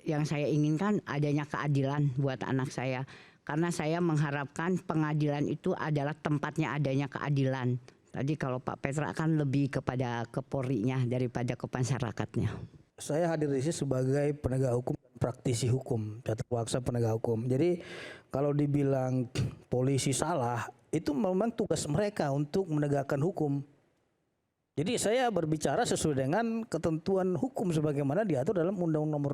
yang saya inginkan adanya keadilan buat anak saya. Karena saya mengharapkan pengadilan itu adalah tempatnya adanya keadilan. Tadi kalau Pak Petra kan lebih kepada ke Polri-nya daripada ke masyarakatnya. Saya hadir di sini sebagai penegak hukum dan praktisi hukum, tata waksa penegak hukum. Jadi kalau dibilang polisi salah, itu memang tugas mereka untuk menegakkan hukum. Jadi saya berbicara sesuai dengan ketentuan hukum sebagaimana diatur dalam Undang-Undang Nomor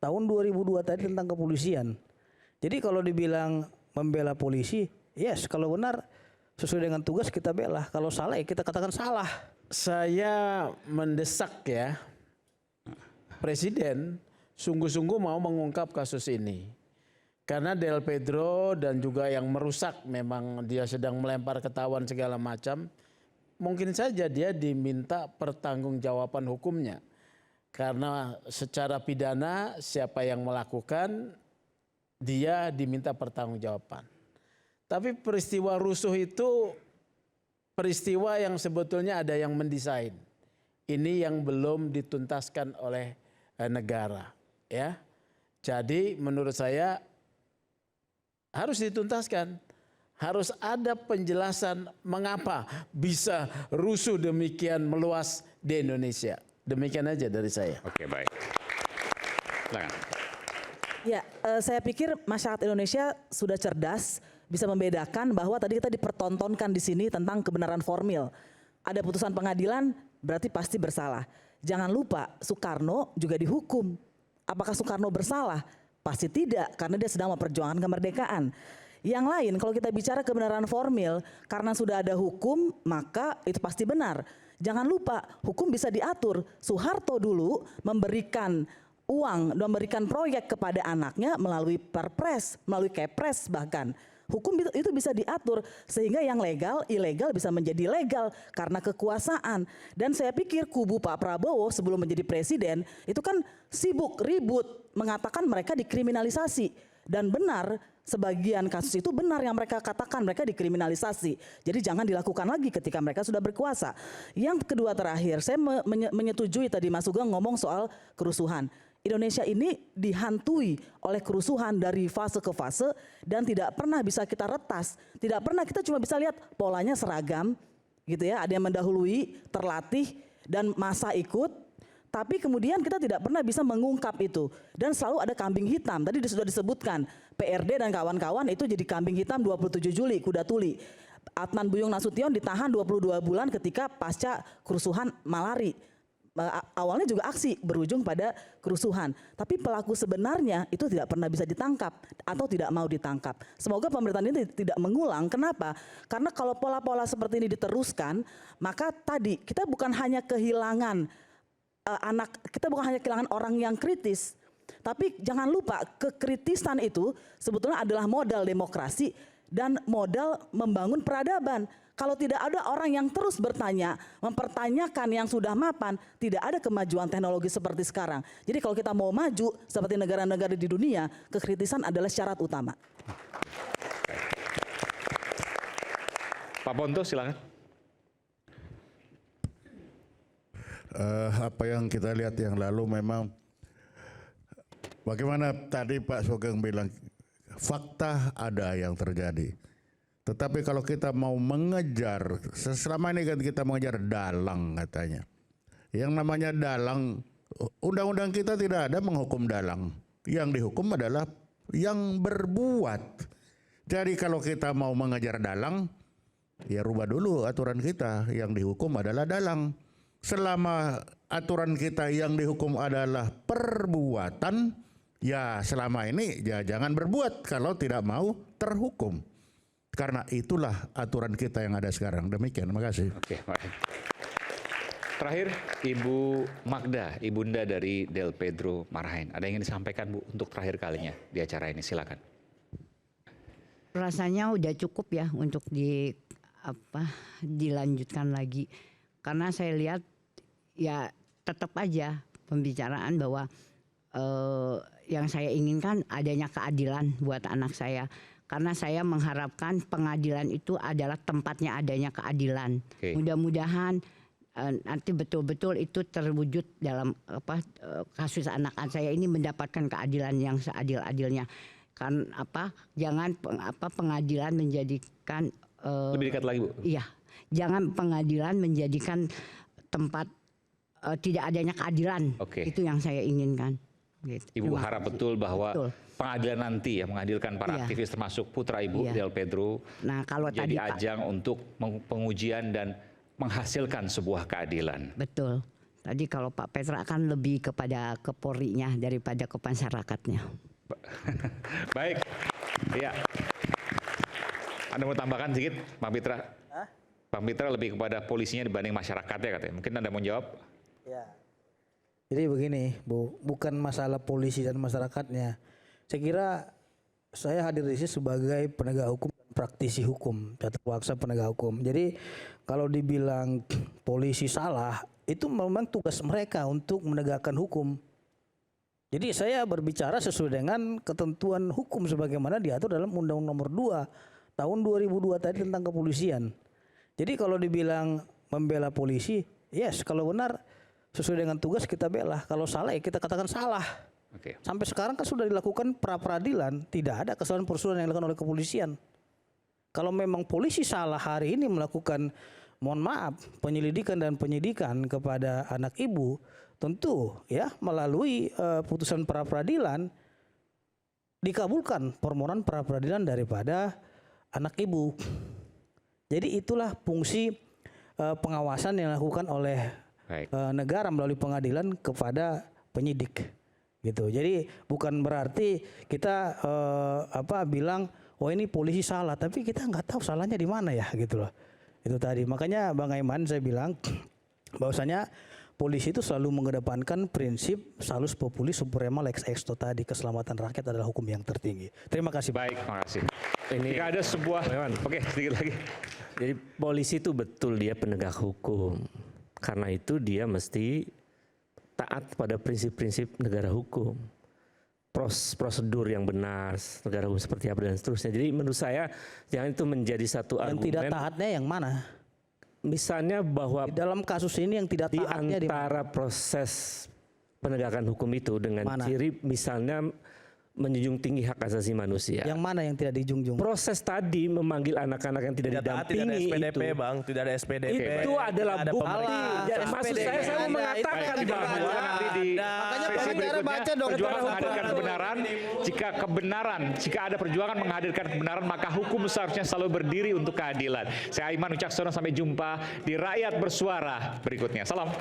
2 Tahun 2002 tadi tentang kepolisian. Jadi kalau dibilang membela polisi, yes, kalau benar sesuai dengan tugas kita bela. Kalau salah ya kita katakan salah. Saya mendesak ya Presiden sungguh-sungguh mau mengungkap kasus ini. Karena Del Pedro dan juga yang merusak, memang dia sedang melempar ketahuan segala macam. Mungkin saja dia diminta pertanggungjawaban hukumnya. Karena secara pidana siapa yang melakukan dia diminta pertanggungjawaban. Tapi peristiwa rusuh itu peristiwa yang sebetulnya ada yang mendesain. Ini yang belum dituntaskan oleh negara, ya. Jadi menurut saya harus dituntaskan. Harus ada penjelasan mengapa bisa rusuh demikian meluas di Indonesia. Demikian aja dari saya. Oke, baik. Silakan. Ya, saya pikir masyarakat Indonesia sudah cerdas, bisa membedakan bahwa tadi kita dipertontonkan di sini tentang kebenaran formil. Ada putusan pengadilan berarti pasti bersalah. Jangan lupa Soekarno juga dihukum. Apakah Soekarno bersalah? Pasti tidak, karena dia sedang memperjuangkan kemerdekaan. Yang lain, kalau kita bicara kebenaran formil, karena sudah ada hukum, maka itu pasti benar. Jangan lupa, hukum bisa diatur. Soeharto dulu memberikan uang, memberikan proyek kepada anaknya melalui perpres, melalui kepres bahkan. Hukum itu bisa diatur sehingga yang legal, ilegal bisa menjadi legal karena kekuasaan. Dan saya pikir kubu Pak Prabowo sebelum menjadi presiden itu kan sibuk, ribut, mengatakan mereka dikriminalisasi. Dan benar, sebagian kasus itu benar yang mereka katakan mereka dikriminalisasi. Jadi jangan dilakukan lagi ketika mereka sudah berkuasa. Yang kedua terakhir, saya menyetujui tadi Mas Sugeng ngomong soal kerusuhan. Indonesia ini dihantui oleh kerusuhan dari fase ke fase dan tidak pernah bisa kita retas. Tidak pernah, kita cuma bisa lihat polanya seragam gitu ya, ada yang mendahului, terlatih dan masa ikut. Tapi kemudian kita tidak pernah bisa mengungkap itu. Dan selalu ada kambing hitam. Tadi sudah disebutkan, PRD dan kawan-kawan itu jadi kambing hitam 27 Juli, kuda tuli. Adnan Buyung Nasution ditahan 22 bulan ketika pasca kerusuhan Malari. Awalnya juga aksi berujung pada kerusuhan. Tapi pelaku sebenarnya itu tidak pernah bisa ditangkap atau tidak mau ditangkap. Semoga pemerintahan ini tidak mengulang. Kenapa? Karena kalau pola-pola seperti ini diteruskan, maka tadi kita bukan hanya kehilangan kita bukan hanya kehilangan orang yang kritis, tapi jangan lupa kekritisan itu sebetulnya adalah modal demokrasi dan modal membangun peradaban. Kalau tidak ada orang yang terus bertanya, mempertanyakan yang sudah mapan, tidak ada kemajuan teknologi seperti sekarang. Jadi kalau kita mau maju seperti negara-negara di dunia, kekritisan adalah syarat utama. Pak Ponto silakan. Apa yang kita lihat yang lalu memang bagaimana tadi Pak Sugeng bilang fakta ada yang terjadi. Tetapi kalau kita mau mengejar, selama ini kan kita mengejar dalang katanya. Yang namanya dalang, undang-undang kita tidak ada menghukum dalang. Yang dihukum adalah yang berbuat. Jadi kalau kita mau mengejar dalang, ya rubah dulu aturan kita. Yang dihukum adalah dalang. Selama aturan kita yang dihukum adalah perbuatan, ya selama ini ya jangan berbuat kalau tidak mau terhukum. Karena itulah aturan kita yang ada sekarang. Demikian, terima kasih. Oke, baik. Terakhir, Ibu Magda, ibunda dari Del Pedro Marhain. Ada yang ingin disampaikan Bu untuk terakhir kalinya di acara ini, silakan. Rasanya udah cukup ya untuk dilanjutkan lagi. Karena saya lihat ya tetap aja pembicaraan bahwa yang saya inginkan adanya keadilan buat anak saya. Karena saya mengharapkan pengadilan itu adalah tempatnya adanya keadilan. Mudah-mudahan nanti betul-betul itu terwujud dalam kasus anak saya ini mendapatkan keadilan yang seadil-adilnya. Kan jangan pengadilan menjadikan Lebih dekat lagi Bu. iya, jangan pengadilan menjadikan tempat tidak adanya keadilan. Oke. Itu yang saya inginkan. Gitu. Ibu Terima harap kasih. betul bahwa Betul. pengadilan nanti ya mengadilkan para Iya. aktivis termasuk putra Ibu Iya. Del Pedro Nah, kalau jadi tadi Pak, ajang untuk pengujian dan menghasilkan sebuah keadilan. betul. Tadi kalau Pak Petra kan lebih kepada ke Polri-nya daripada ke masyarakatnya. Baik, ya. Anda mau tambahkan sedikit, Pak Pitra? Pak Pitra lebih kepada polisinya dibanding masyarakatnya katanya. Mungkin Anda mau jawab? Ya. Jadi begini, Bu, bukan masalah polisi dan masyarakatnya. Saya kira saya hadir di sini sebagai penegak hukum dan praktisi hukum, tata kuasa penegak hukum. Jadi kalau dibilang polisi salah, itu memang tugas mereka untuk menegakkan hukum. Jadi saya berbicara sesuai dengan ketentuan hukum sebagaimana diatur dalam Undang-Undang Nomor 2 tahun 2002 tadi tentang kepolisian. Jadi kalau dibilang membela polisi, yes, kalau benar sesuai dengan tugas kita bela. Kalau salah ya kita katakan salah. Oke. Sampai sekarang kan sudah dilakukan pra-peradilan, tidak ada kesalahan prosedural yang dilakukan oleh kepolisian. Kalau memang polisi salah hari ini melakukan, mohon maaf, penyelidikan dan penyidikan kepada anak ibu, tentu ya melalui putusan pra-peradilan dikabulkan permohonan pra-peradilan daripada anak ibu. Jadi itulah fungsi pengawasan yang dilakukan oleh Baik. negara melalui pengadilan kepada penyidik gitu. Jadi bukan berarti kita bilang oh ini polisi salah, tapi kita nggak tahu salahnya di mana ya gitu loh. Itu tadi. Makanya Bang Aiman saya bilang bahwasanya polisi itu selalu mengedepankan prinsip salus populi suprema lex exto tadi, keselamatan rakyat adalah hukum yang tertinggi. Terima kasih. Baik, terima kasih. Jika ada sebuah, oke sedikit lagi. Jadi polisi itu betul dia penegak hukum. Karena itu dia mesti taat pada prinsip-prinsip negara hukum. Prosedur yang benar, negara hukum seperti apa dan seterusnya. Jadi menurut saya jangan itu menjadi satu Yang argumen. tidak taatnya yang mana? Misalnya bahwa Di dalam kasus ini yang tidak di taatnya di mana? antara proses penegakan hukum itu dengan Mana? ciri misalnya menjunjung tinggi hak asasi manusia. Yang mana yang tidak dijunjung? Proses tadi memanggil anak-anak yang tidak didampingi tidak ada SPDP itu. Bang, tidak ada SPDP. Itu adalah Tidak ada bukti. pemerintah. Ya, maksud saya mau mengatakan bahwa nanti di Makanya sesi Bang Negara berikutnya baca dong. perjuangan Negara menghadirkan hukum. kebenaran. Jika ada perjuangan menghadirkan kebenaran, maka hukum seharusnya selalu berdiri untuk keadilan. Saya Aiman Wicaksono, sampai jumpa di Rakyat Bersuara berikutnya. Salam.